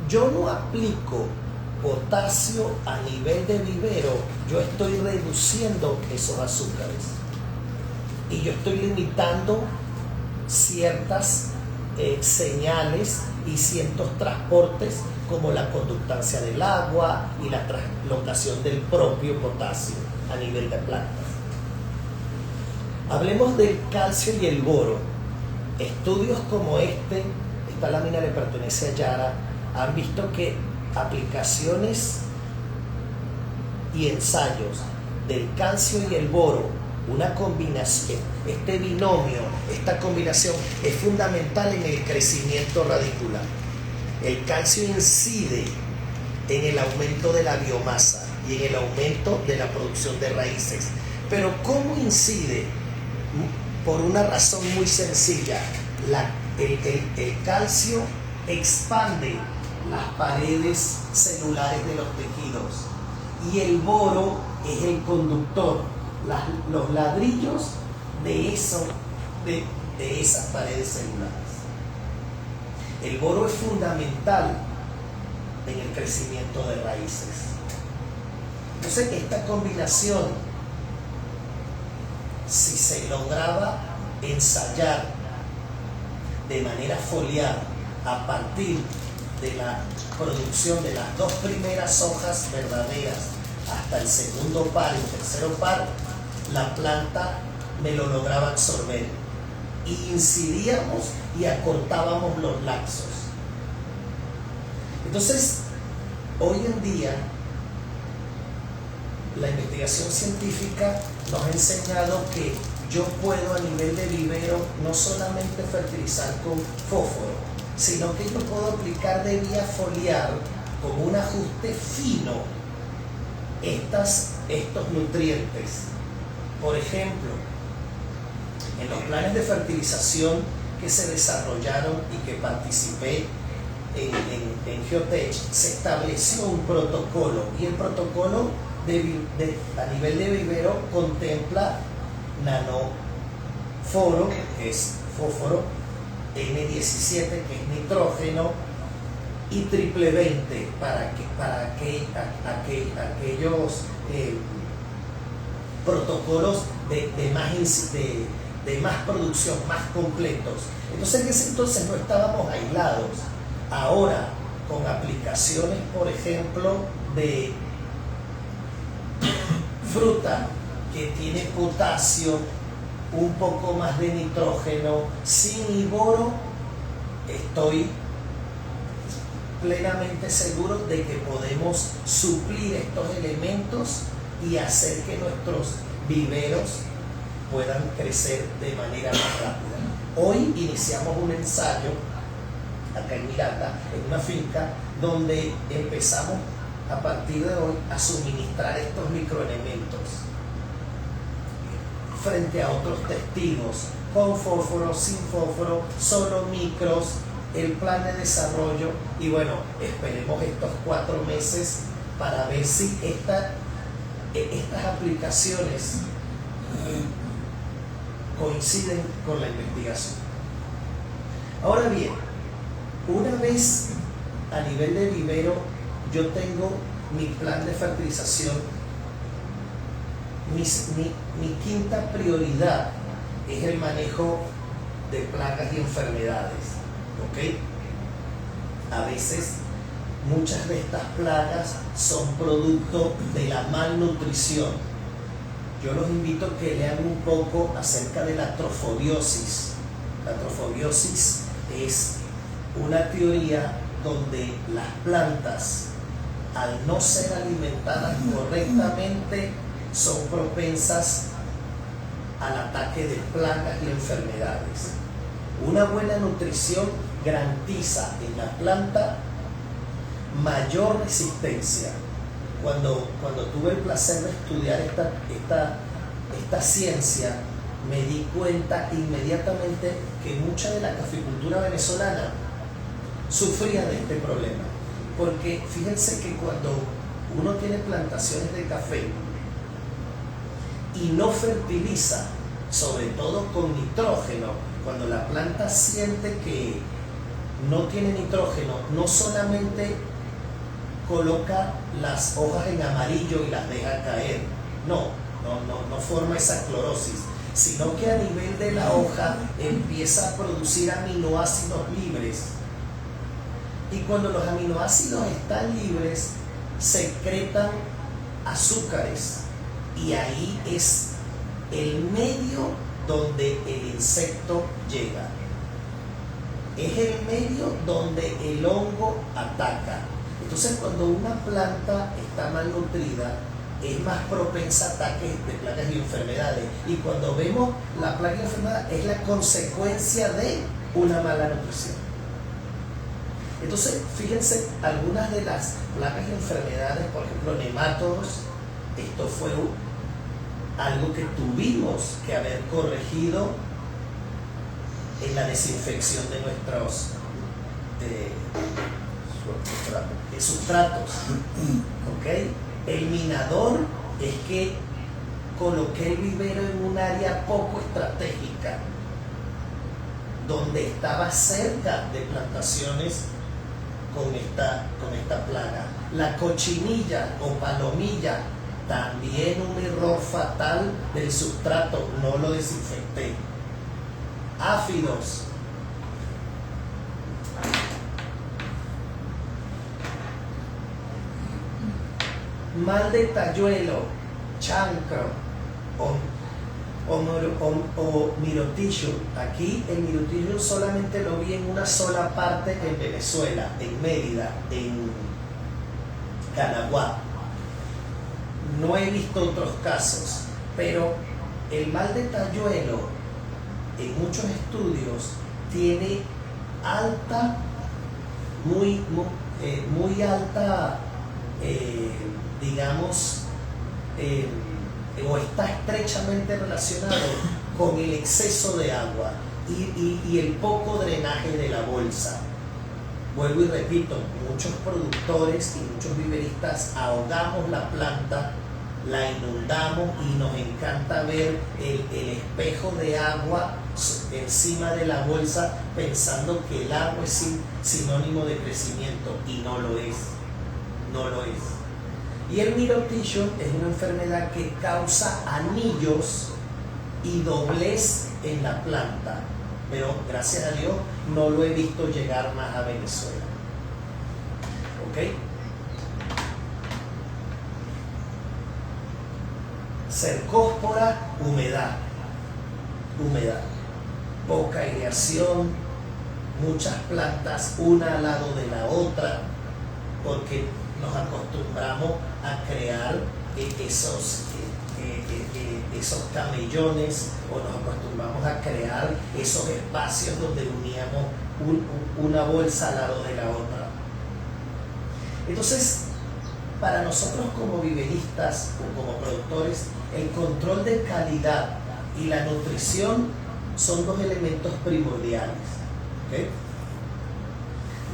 yo no aplico potasio a nivel de vivero, yo estoy reduciendo esos azúcares y yo estoy limitando ciertas señales y ciertos transportes como la conductancia del agua y la translocación del propio potasio a nivel de plantas. Hablemos del calcio y el boro. Estudios como esta lámina le pertenece a Yara, han visto que aplicaciones y ensayos del calcio y el boro, una combinación, este binomio, esta combinación es fundamental en el crecimiento radicular. El calcio incide en el aumento de la biomasa y en el aumento de la producción de raíces. Pero ¿cómo incide? Por una razón muy sencilla, el calcio expande las paredes celulares de los tejidos y el boro es el conductor, los ladrillos de esas paredes celulares. El boro es fundamental en el crecimiento de raíces. Entonces, esta combinación, si se lograba ensayar de manera foliar a partir de la producción de las dos primeras hojas verdaderas hasta el segundo par y el tercero par, la planta me lo lograba absorber y incidíamos y acortábamos los lapsos. Entonces, hoy en día la investigación científica nos ha enseñado que yo puedo a nivel de vivero no solamente fertilizar con fósforo, sino que yo puedo aplicar de vía foliar con un ajuste fino estos nutrientes. Por ejemplo, en los planes de fertilización que se desarrollaron y que participé en Geotech, se estableció un protocolo y el protocolo a nivel de vivero contempla nanoforo, que es fósforo, N17, que es nitrógeno, y triple 20 para aquellos protocolos de más producción, más completos. Entonces, en ese entonces no estábamos aislados. Ahora, con aplicaciones, por ejemplo, de fruta que tiene potasio, un poco más de nitrógeno, sin boro, estoy plenamente seguro de que podemos suplir estos elementos y hacer que nuestros viveros puedan crecer de manera más rápida. Hoy iniciamos un ensayo acá en Miranda, en una finca, donde empezamos a partir de hoy a suministrar estos microelementos frente a otros testigos, con fósforo, sin fósforo, solo micros, el plan de desarrollo, y bueno, esperemos estos 4 meses para ver si estas aplicaciones coinciden con la investigación. Ahora bien, una vez a nivel de vivero yo tengo mi plan de fertilización, mi quinta prioridad es el manejo de plagas y enfermedades, ¿ok? A veces muchas de estas plagas son producto de la malnutrición. Yo los invito a que lean un poco acerca de la trofobiosis. La trofobiosis es una teoría donde las plantas, al no ser alimentadas correctamente, son propensas al ataque de plagas y enfermedades. Una buena nutrición garantiza en la planta mayor resistencia. Cuando tuve el placer de estudiar esta ciencia, me di cuenta inmediatamente que mucha de la caficultura venezolana sufría de este problema. Porque fíjense que cuando uno tiene plantaciones de café y no fertiliza, sobre todo con nitrógeno, cuando la planta siente que no tiene nitrógeno, no solamente coloca las hojas en amarillo y las deja caer, no forma esa clorosis, sino que a nivel de la hoja empieza a producir aminoácidos libres. Y cuando los aminoácidos están libres, secretan azúcares. Y ahí es el medio donde el insecto llega. Es el medio donde el hongo ataca. Entonces, cuando una planta está malnutrida, es más propensa a ataques de plagas y enfermedades. Y cuando vemos la plaga y enfermedad, es la consecuencia de una mala nutrición. Entonces, fíjense, algunas de las plagas y enfermedades, por ejemplo, nemátodos, esto fue algo que tuvimos que haber corregido en la desinfección de nuestros sustratos. ¿Okay? El minador es que coloqué el vivero en un área poco estratégica, donde estaba cerca de plantaciones con esta plaga. La cochinilla o palomilla, también un error fatal del sustrato, no lo desinfecté. Áfidos, mal de talluelo, chancro o mirotillo. Aquí el mirotillo solamente lo vi en una sola parte en Venezuela, en Mérida, en Canaguá. No he visto otros casos, pero el mal de talluelo en muchos estudios tiene alta, muy alta, digamos, o está estrechamente relacionado con el exceso de agua y el poco drenaje de la bolsa. Vuelvo y repito, muchos productores y muchos viveristas ahogamos la planta, la inundamos y nos encanta ver el espejo de agua encima de la bolsa, pensando que el agua es sinónimo de crecimiento, y no lo es. Y el mirotillo es una enfermedad que causa anillos y doblez en la planta, pero gracias a Dios no lo he visto llegar más a Venezuela. ¿Ok? Cercóspora, humedad, poca aireación, muchas plantas una al lado de la otra, porque nos acostumbramos a crear esos camellones, o nos acostumbramos a crear esos espacios donde uníamos una bolsa al lado de la otra. Entonces, para nosotros como viveristas o como productores, el control de calidad y la nutrición son dos elementos primordiales. ¿Okay?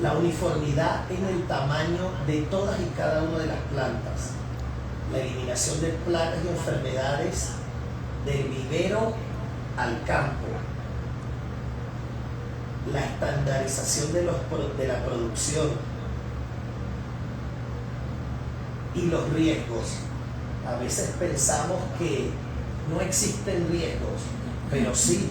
La uniformidad en el tamaño de todas y cada una de las plantas, la eliminación de plagas y enfermedades del vivero al campo, la estandarización de la producción y los riesgos. A veces pensamos que no existen riesgos, pero sí.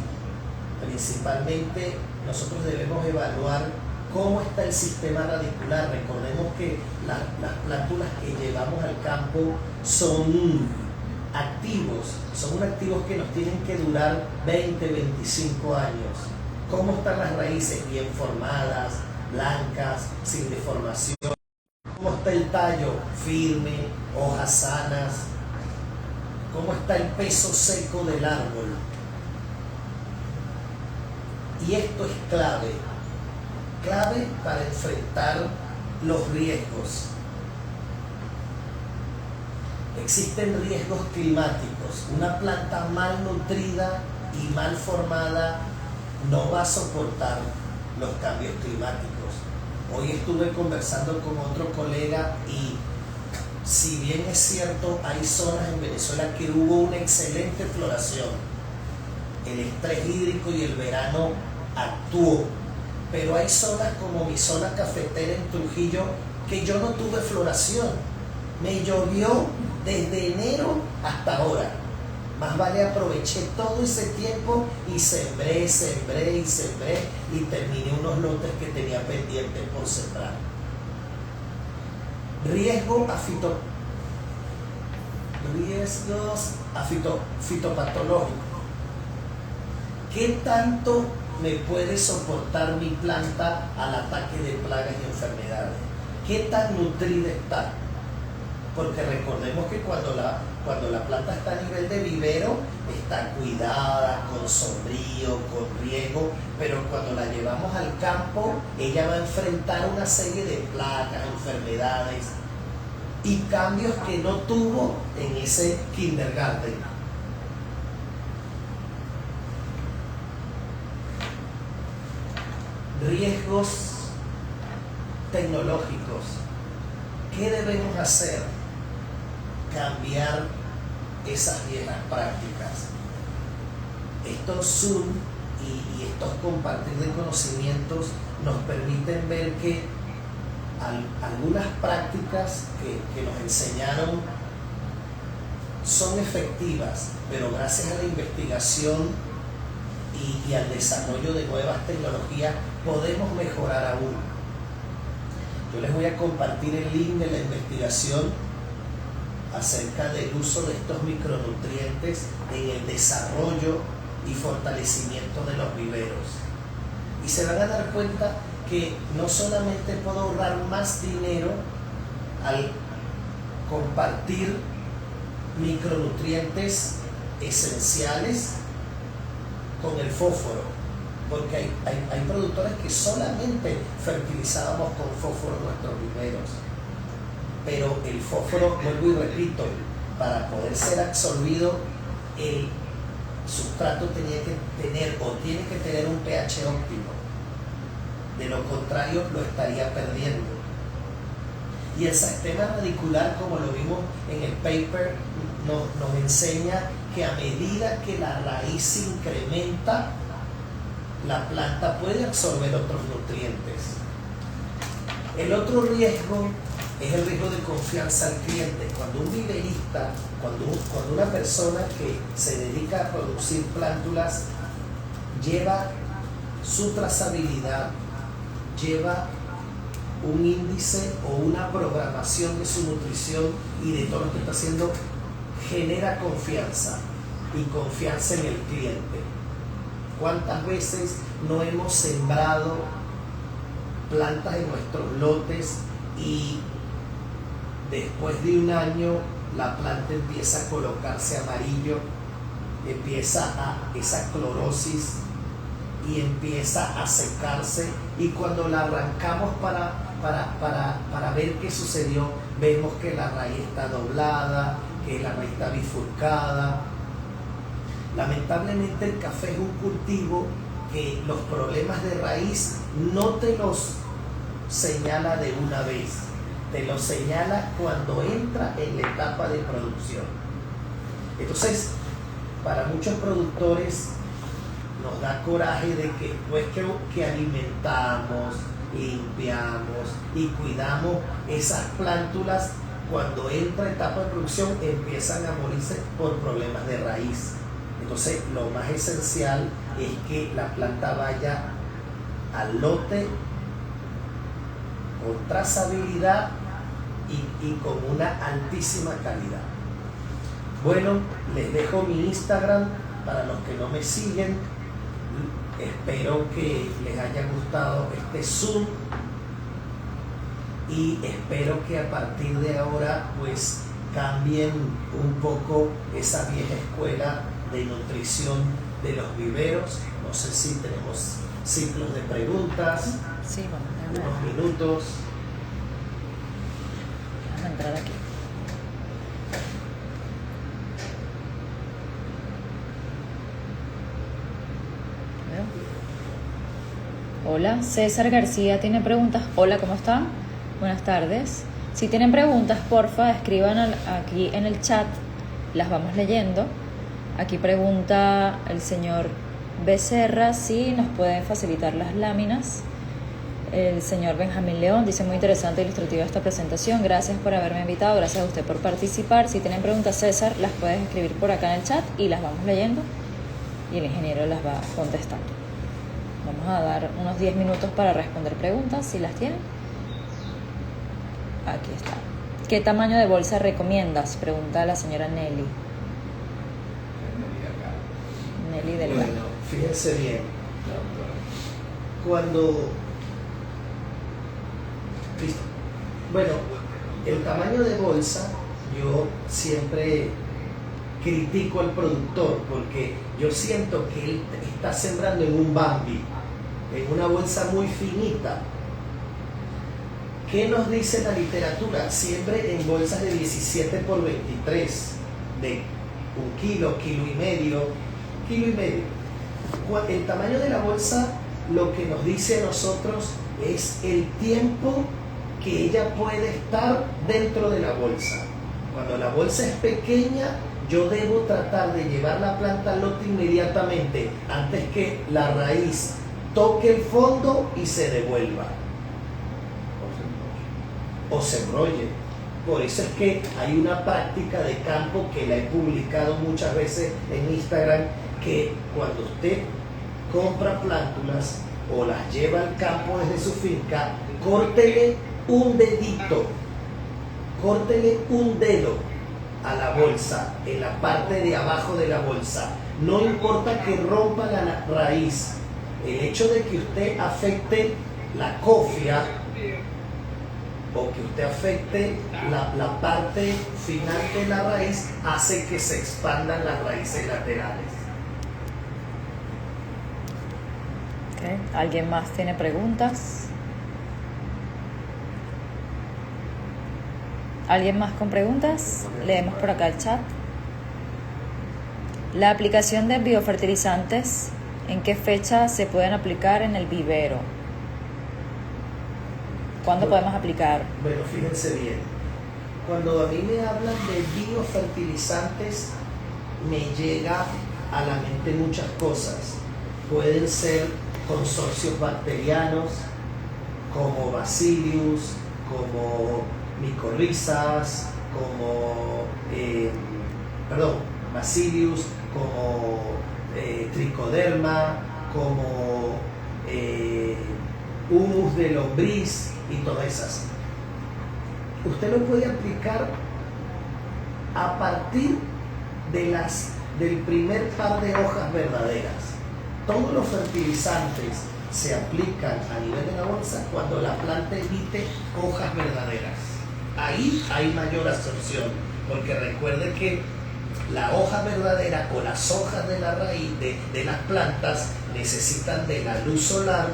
Principalmente nosotros debemos evaluar cómo está el sistema radicular. Recordemos que las plántulas que llevamos al campo son activos que nos tienen que durar 20, 25 años. ¿Cómo están las raíces? Bien formadas, blancas, sin deformación. ¿Cómo está el tallo? Firme, hojas sanas. ¿Cómo está el peso seco del árbol? Y esto es clave para enfrentar los riesgos. Existen riesgos climáticos. Una planta mal nutrida y mal formada no va a soportar los cambios climáticos. Hoy estuve conversando con otro colega y, si bien es cierto, hay zonas en Venezuela que hubo una excelente floración, el estrés hídrico y el verano actuó, pero hay zonas como mi zona cafetera en Trujillo que yo no tuve floración. Me llovió desde enero hasta ahora. Más vale aproveché todo ese tiempo y sembré y terminé unos lotes que tenía pendientes por sembrar. Riesgos fitopatológicos. ¿Qué tanto me puede soportar mi planta al ataque de plagas y enfermedades? ¿Qué tan nutrida está? Porque recordemos que cuando la planta está a nivel de vivero, está cuidada, con sombrío, con riego, pero cuando la llevamos al campo, ella va a enfrentar una serie de plagas, enfermedades y cambios que no tuvo en ese kindergarten. Riesgos tecnológicos. ¿Qué debemos hacer? Cambiar esas viejas prácticas. Estos Zoom y estos compartir de conocimientos nos permiten ver que algunas prácticas que nos enseñaron son efectivas, pero gracias a la investigación y al desarrollo de nuevas tecnologías podemos mejorar aún. Yo les voy a compartir el link de la investigación acerca del uso de estos micronutrientes en el desarrollo y fortalecimiento de los viveros. Y se van a dar cuenta que no solamente puedo ahorrar más dinero al compartir micronutrientes esenciales con el fósforo, porque hay productores que solamente fertilizábamos con fósforo nuestros viveros. Pero el fósforo, vuelvo y repito, para poder ser absorbido, el sustrato tenía que tener o tiene que tener un pH óptimo. De lo contrario, lo estaría perdiendo. Y el sistema radicular, como lo vimos en el paper, nos enseña que a medida que la raíz se incrementa, la planta puede absorber otros nutrientes. El otro riesgo es el riesgo de confianza al cliente. Cuando un viverista, cuando una persona que se dedica a producir plántulas lleva su trazabilidad, lleva un índice o una programación de su nutrición y de todo lo que está haciendo, genera confianza y confianza en el cliente. ¿Cuántas veces no hemos sembrado plantas en nuestros lotes y después de un año la planta empieza a colocarse amarillo, empieza a esa clorosis y empieza a secarse, y cuando la arrancamos para ver qué sucedió, vemos que la raíz está doblada, que la raíz está bifurcada? Lamentablemente el café es un cultivo que los problemas de raíz no te los señala de una vez, te los señala cuando entra en la etapa de producción. Entonces, para muchos productores nos da coraje de que después que alimentamos, limpiamos y cuidamos esas plántulas, cuando entra etapa de producción empiezan a morirse por problemas de raíz. Entonces, lo más esencial es que la planta vaya al lote con trazabilidad y con una altísima calidad. Bueno, les dejo mi Instagram para los que no me siguen. Espero que les haya gustado este Zoom y espero que a partir de ahora pues cambien un poco esa vieja escuela de nutrición de los viveros. No sé si tenemos ciclos de preguntas. Sí, vamos a unos minutos. Vamos a entrar aquí. Hola, César García tiene preguntas. Hola, ¿cómo están? Buenas tardes. Si tienen preguntas, porfa, escriban aquí en el chat, las vamos leyendo. Aquí pregunta el señor Becerra si nos pueden facilitar las láminas El señor Benjamín León dice: muy interesante e ilustrativa esta presentación, gracias por haberme invitado, gracias a usted por participar. Si tienen preguntas, César, las puedes escribir por acá en el chat y las vamos leyendo y el ingeniero las va contestando. Vamos a dar unos 10 minutos para responder preguntas, si las tienen. Aquí está. ¿Qué tamaño de bolsa recomiendas? Pregunta la señora Nelly. Nelly del Bueno, fíjense bien. Bueno, el tamaño de bolsa, yo siempre critico al productor porque yo siento que él está sembrando en un Bambi, en una bolsa muy finita. ¿Qué nos dice la literatura? Siempre en bolsas de 17 por 23, de 1 kilo, kilo y medio. El tamaño de la bolsa lo que nos dice a nosotros es el tiempo que ella puede estar dentro de la bolsa. Cuando la bolsa es pequeña, yo debo tratar de llevar la planta al lote inmediatamente, antes que la raíz toque el fondo y se devuelva o se enrolle. Por eso es que hay una práctica de campo que la he publicado muchas veces en Instagram, que cuando usted compra plántulas o las lleva al campo desde su finca, córtele un dedito, córtele un dedo a la bolsa, en la parte de abajo de la bolsa. No importa que rompa la raíz, el hecho de que usted afecte la cofia o que usted afecte la parte final de la raíz hace que se expandan las raíces laterales. Okay. ¿Alguien más tiene preguntas? ¿Alguien más con preguntas? Leemos por acá el chat. La aplicación de biofertilizantes, ¿en qué fecha se pueden aplicar en el vivero? ¿Cuándo podemos aplicar? Bueno, fíjense bien. Cuando a mí me hablan de biofertilizantes, me llega a la mente muchas cosas. Pueden ser consorcios bacterianos como Bacillus, como micorrizas, como Bacillus, como tricoderma, como humus de lombriz y todas esas. Usted lo puede aplicar a partir del primer par de hojas verdaderas. Todos los fertilizantes se aplican a nivel de la bolsa cuando la planta emite hojas verdaderas. Ahí hay mayor absorción, porque recuerde que la hoja verdadera o las hojas de la raíz de las plantas necesitan de la luz solar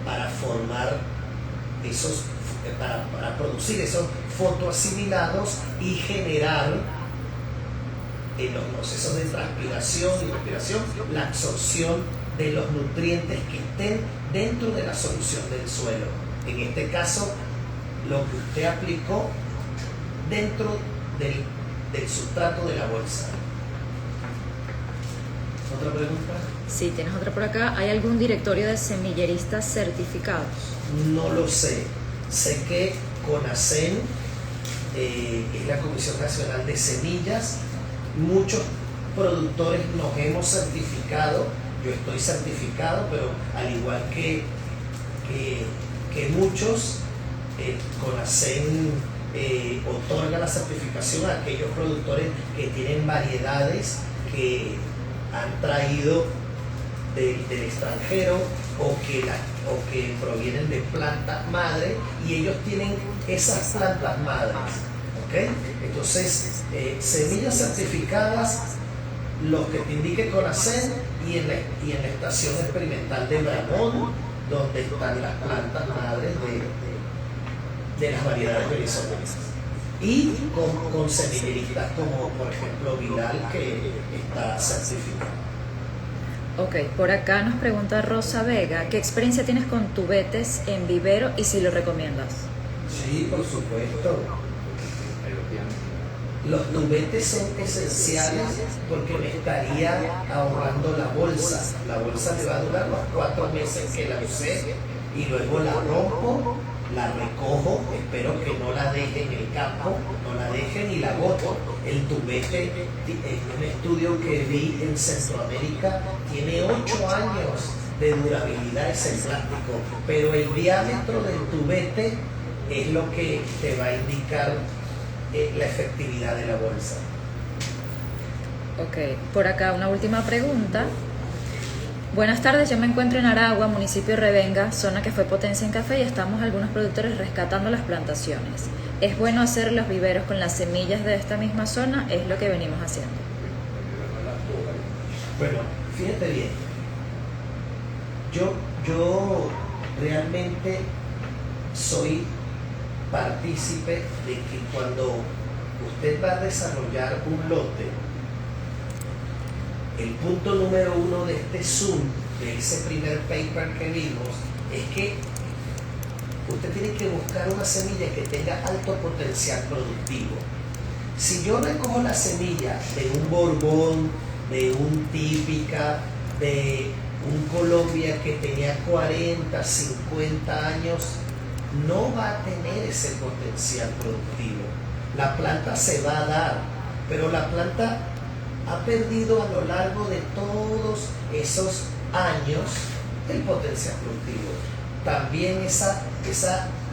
para formar para producir esos fotoasimilados y generar en los procesos de transpiración y respiración la absorción de los nutrientes que estén dentro de la solución del suelo. En este caso, lo que usted aplicó dentro del sustrato de la bolsa. ¿Otra pregunta? Sí, tienes otra por acá. ¿Hay algún directorio de semilleristas certificados? No lo sé. Sé que CONASEN, es la Comisión Nacional de Semillas, muchos productores nos hemos certificado. Yo estoy certificado, pero al igual que muchos, CONASEN otorga la certificación a aquellos productores que tienen variedades que han traído del extranjero o que provienen de plantas madre, y ellos tienen esas plantas madres, ¿ok? Entonces, semillas certificadas, los que te indique CONASEN, y en la estación experimental de Bramón, donde están las plantas madres de las variedades venezolanas, y con semilleristas como por ejemplo Vilal, que está certificado. Ok, por acá nos pregunta Rosa Vega, ¿qué experiencia tienes con tubetes en vivero y si lo recomiendas? Sí, por supuesto. Los tubetes son esenciales porque me estaría ahorrando la bolsa. La bolsa me va a durar los 4 meses que la usé y luego la rompo, la recojo, espero que no la deje en el campo, no la deje ni la boto. El tubete, en un estudio que vi en Centroamérica, tiene 8 años de durabilidad ese plástico, pero el diámetro del tubete es lo que te va a indicar la efectividad de la bolsa. Ok, por acá una última pregunta. Buenas tardes, yo me encuentro en Aragua, municipio de Revenga, zona que fue potencia en café, y estamos algunos productores rescatando las plantaciones. ¿Es bueno hacer los viveros con las semillas de esta misma zona? Es lo que venimos haciendo. Bueno, fíjate bien. Yo realmente soy partícipe de que cuando usted va a desarrollar un lote, el punto número 1 de este Zoom, de ese primer paper que vimos, es que usted tiene que buscar una semilla que tenga alto potencial productivo. Si yo recojo la semilla de un Borbón, de un Típica, de un Colombia que tenía 40, 50 años, no va a tener ese potencial productivo. La planta se va a dar, pero la planta ha perdido a lo largo de todos esos años el potencial productivo. También esa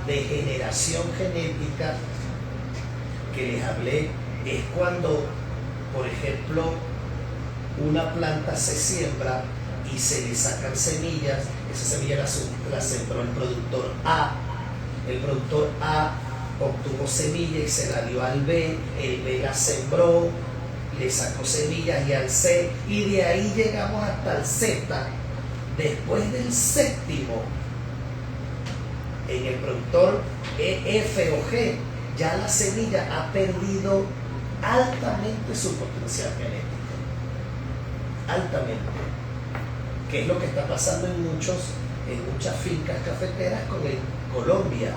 degeneración genética que les hablé es cuando, por ejemplo, una planta se siembra y se le sacan semillas. Esa semilla la sembró el productor A. El productor A obtuvo semilla y se la dio al B. El B la sembró, le sacó semillas y al C, y de ahí llegamos hasta el Z. Después del séptimo, en el productor E, F o G, ya la semilla ha perdido altamente su potencial genético. Altamente. Que es lo que está pasando en muchas fincas cafeteras con el Colombia.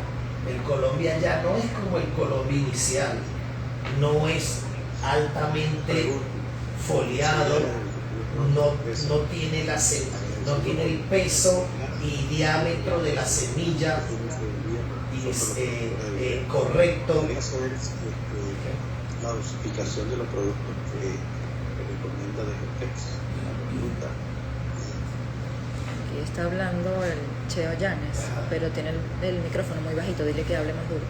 El Colombia ya no es como el Colombia inicial. No es altamente foliado, no tiene el peso y diámetro de la semilla correcto. La dosificación de los productos que recomienda Demotex, la fruta. Aquí está hablando el Cheo Llanes, pero tiene el micrófono muy bajito, dile que hable más duro.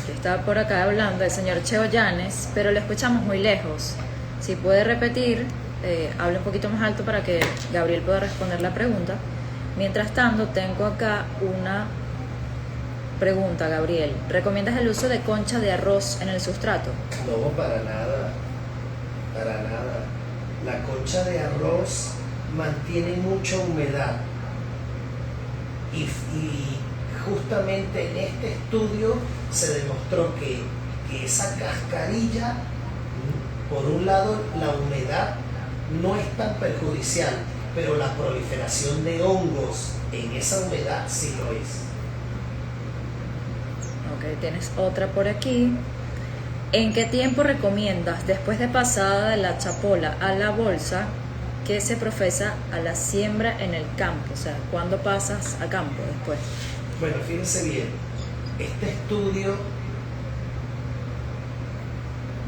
Aquí está por acá hablando el señor Cheo Llanes, pero lo escuchamos muy lejos. Si puede repetir, hable un poquito más alto para que Gabriel pueda responder la pregunta. Mientras tanto, tengo acá una pregunta, Gabriel. ¿Recomiendas el uso de concha de arroz en el sustrato? No, para nada. Para nada. La concha de arroz mantiene mucha humedad. Y justamente en este estudio se demostró que esa cascarilla, por un lado, la humedad no es tan perjudicial, pero la proliferación de hongos en esa humedad sí lo es. Ok, tienes otra por aquí. ¿En qué tiempo recomiendas, después de pasada de la chapola a la bolsa, que se profesa a la siembra en el campo? O sea, ¿cuándo pasas a campo después? Bueno, fíjense bien, este estudio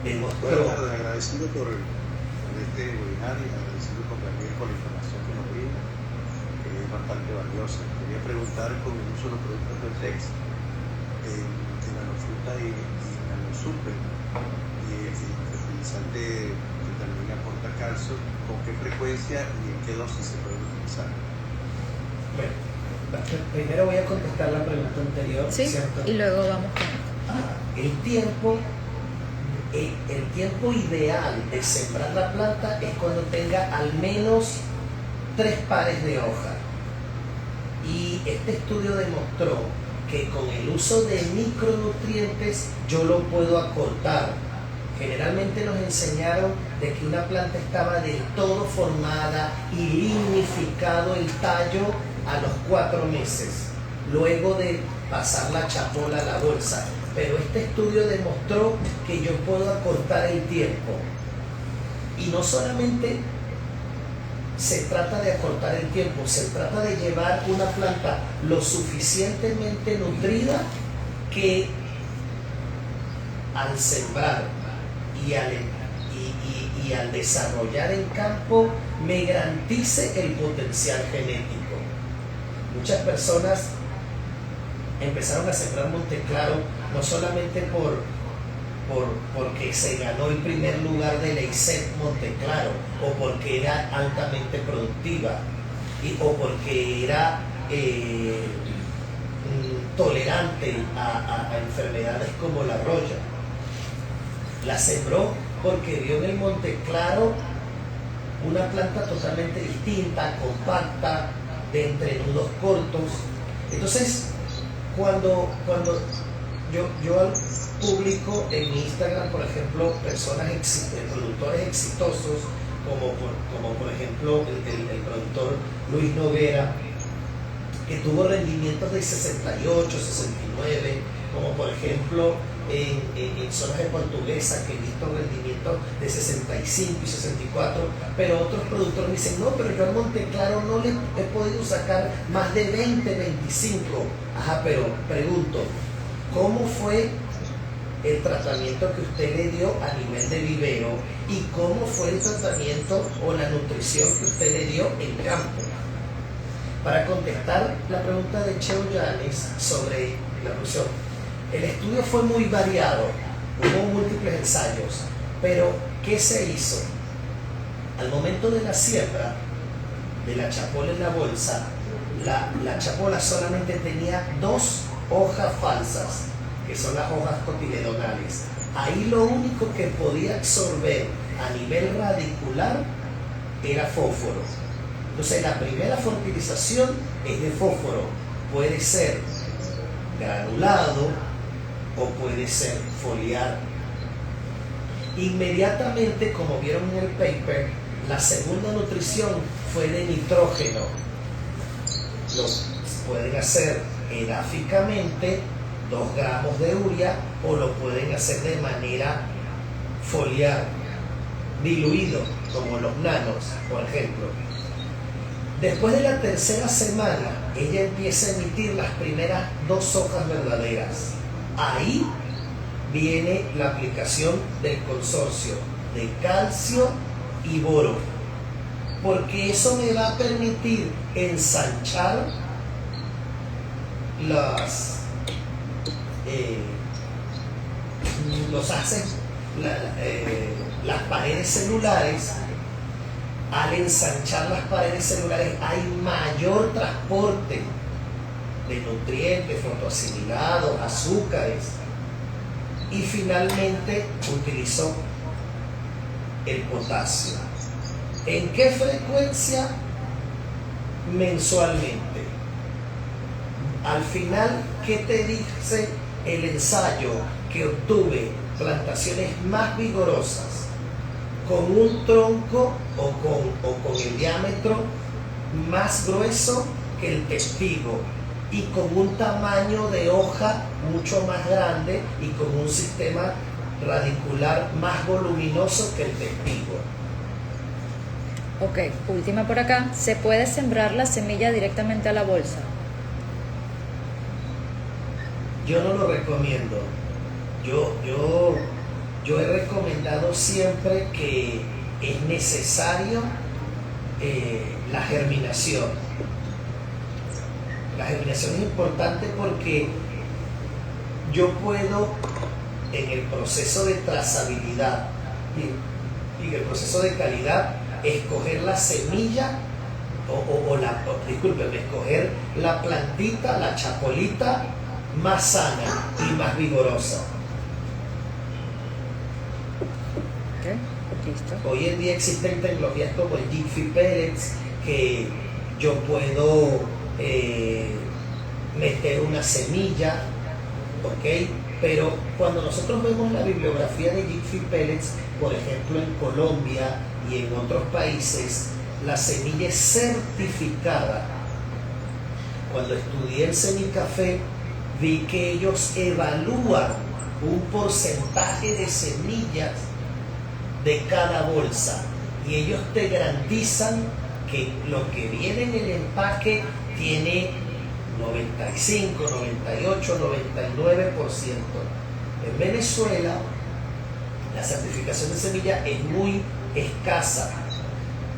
demostró... Buenas tardes, agradecido por este webinar y agradecido con Gabriel por la información que nos brinda, que es bastante valiosa. Quería preguntar con el uso de los productos del TEX en Nanofruta y Nanosuper, y el fertilizante que también aporta calcio, ¿con qué frecuencia y en qué dosis se puede utilizar? Bueno, primero voy a contestar la pregunta anterior, Sí, ¿cierto? y luego vamos con... El tiempo ideal de sembrar la planta es cuando tenga al menos 3 pares de hoja. Y este estudio demostró que con el uso de micronutrientes yo lo puedo acortar. Generalmente nos enseñaron de que una planta estaba del todo formada y lignificado el tallo a los 4 meses, luego de pasar la chapola a la bolsa. Pero este estudio demostró que yo puedo acortar el tiempo. Y no solamente se trata de acortar el tiempo, se trata de llevar una planta lo suficientemente nutrida que al sembrar y al desarrollar en campo me garantice el potencial genético. Muchas personas empezaron a sembrar Monteclaro no solamente porque se ganó el primer lugar de la ISET Monteclaro, o porque era altamente productiva, o porque era tolerante a enfermedades como la roya. La sembró porque vio en el Monteclaro una planta totalmente distinta, compacta, de entrenudos cortos. Entonces, cuando yo publico en mi Instagram, por ejemplo, productores exitosos, como por ejemplo el productor Luis Noguera, que tuvo rendimientos de 68, 69, como por ejemplo en zonas de Portuguesa, que he visto rendimientos de 65 y 64, pero otros productores me dicen, no, pero yo al Monteclaro no le he podido sacar más de 20, 25. Ajá, pero pregunto, ¿cómo fue el tratamiento que usted le dio a nivel de vivero y cómo fue el tratamiento o la nutrición que usted le dio en campo? Para contestar la pregunta de Cheo Yanis sobre la nutrición, el estudio fue muy variado, hubo múltiples ensayos, pero ¿qué se hizo? Al momento de la siembra de la chapola en la bolsa, la chapola solamente tenía 2 hojas falsas, que son las hojas cotiledonales. Ahí lo único que podía absorber a nivel radicular era fósforo. Entonces la primera fertilización es de fósforo, puede ser granulado o puede ser foliar. Inmediatamente, como vieron en el paper, la segunda nutrición fue de nitrógeno. Lo pueden hacer edáficamente, 2 gramos de urea, o lo pueden hacer de manera foliar, diluido, como los nanos, por ejemplo. Después de la tercera semana, ella empieza a emitir las primeras 2 hojas verdaderas. Ahí viene la aplicación del consorcio de calcio y boro, porque eso me va a permitir ensanchar las paredes celulares. Al ensanchar las paredes celulares hay mayor transporte de nutrientes, fotoasimilados, azúcares, y finalmente utilizó el potasio. ¿En qué frecuencia? Mensualmente. Al final, ¿qué te dice el ensayo? Que obtuve plantaciones más vigorosas, con un tronco o con el diámetro más grueso que el testigo, y con un tamaño de hoja mucho más grande y con un sistema radicular más voluminoso que el testigo. Ok, última por acá. ¿Se puede sembrar la semilla directamente a la bolsa? Yo no lo recomiendo. Yo he recomendado siempre que es necesario la germinación. La germinación es importante porque yo puedo, en el proceso de trazabilidad y en el proceso de calidad, escoger la semilla escoger la plantita, la chapolita más sana y más vigorosa. Okay, listo. Hoy en día existen tecnologías como el Jiffy Pellets, que yo puedo meter una semilla, ¿ok? Pero cuando nosotros vemos la bibliografía de Jiffy Pellets, por ejemplo en Colombia y en otros países, la semilla es certificada. Cuando estudié el semicafé, vi que ellos evalúan un porcentaje de semillas de cada bolsa, y ellos te garantizan que lo que viene en el empaque tiene 95, 98, 99%. En Venezuela la certificación de semilla es muy escasa,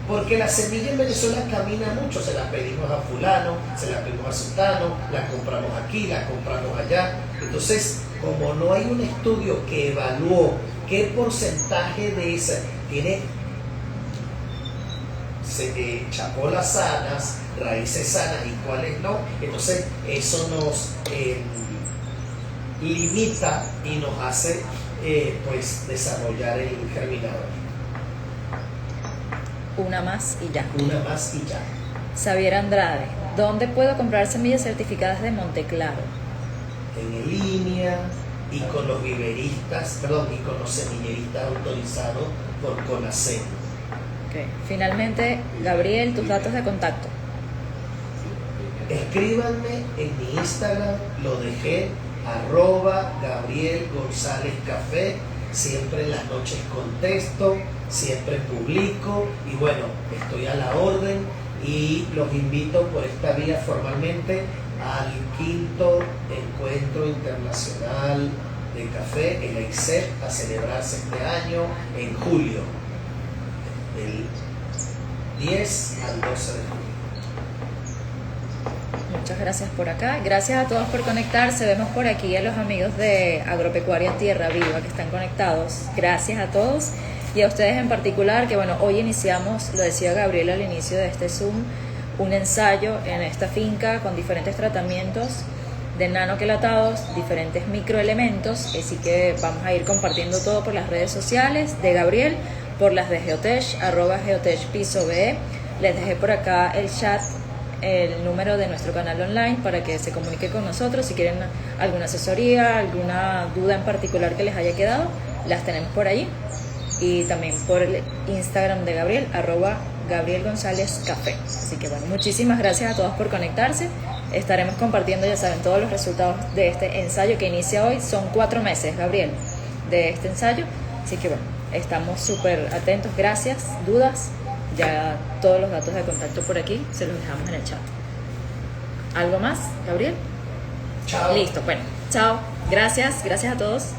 porque la semilla en Venezuela camina mucho, se la pedimos a fulano, se la pedimos a sultano, la compramos aquí, la compramos allá. Entonces, como no hay un estudio que evaluó qué porcentaje de esa tiene chapolas sanas, raíces sanas y cuáles no, entonces eso nos limita y nos hace pues desarrollar el germinador. Una más y ya. Una más y ya. Xavier Andrade, ¿dónde puedo comprar semillas certificadas de Monteclaro? En línea y con los viveristas, y con los semilleristas autorizados por CONACEN. Okay. Finalmente, Gabriel, tus datos de contacto. Escríbanme en mi Instagram, lo dejé, @Gabriel González Café. Siempre en las noches contesto, siempre publico y bueno, estoy a la orden y los invito por esta vía formalmente al 5º Encuentro Internacional de Café, el EICEP, a celebrarse este año en julio, del 10 al 12 de julio. Muchas gracias por acá. Gracias a todos por conectarse. Vemos por aquí a los amigos de Agropecuaria Tierra Viva que están conectados. Gracias a todos y a ustedes en particular, que bueno, hoy iniciamos, lo decía Gabriel al inicio de este Zoom, un ensayo en esta finca con diferentes tratamientos de nanoquelatados, diferentes microelementos, así que vamos a ir compartiendo todo por las redes sociales de Gabriel, por las de Geotech, @GeotechPiso.be. Les dejé por acá el chat, el número de nuestro canal online para que se comunique con nosotros si quieren alguna asesoría, alguna duda en particular que les haya quedado, las tenemos por ahí, y también por el Instagram de Gabriel, @Gabriel González Café. Así que bueno, muchísimas gracias a todos por conectarse. Estaremos compartiendo, ya saben, todos los resultados de este ensayo que inicia hoy. Son 4 meses, Gabriel, de este ensayo, así que bueno, estamos súper atentos. Gracias. Dudas, ya todos los datos de contacto por aquí se los dejamos en el chat. ¿Algo más, Gabriel? Chao. Listo, bueno, chao. Gracias a todos.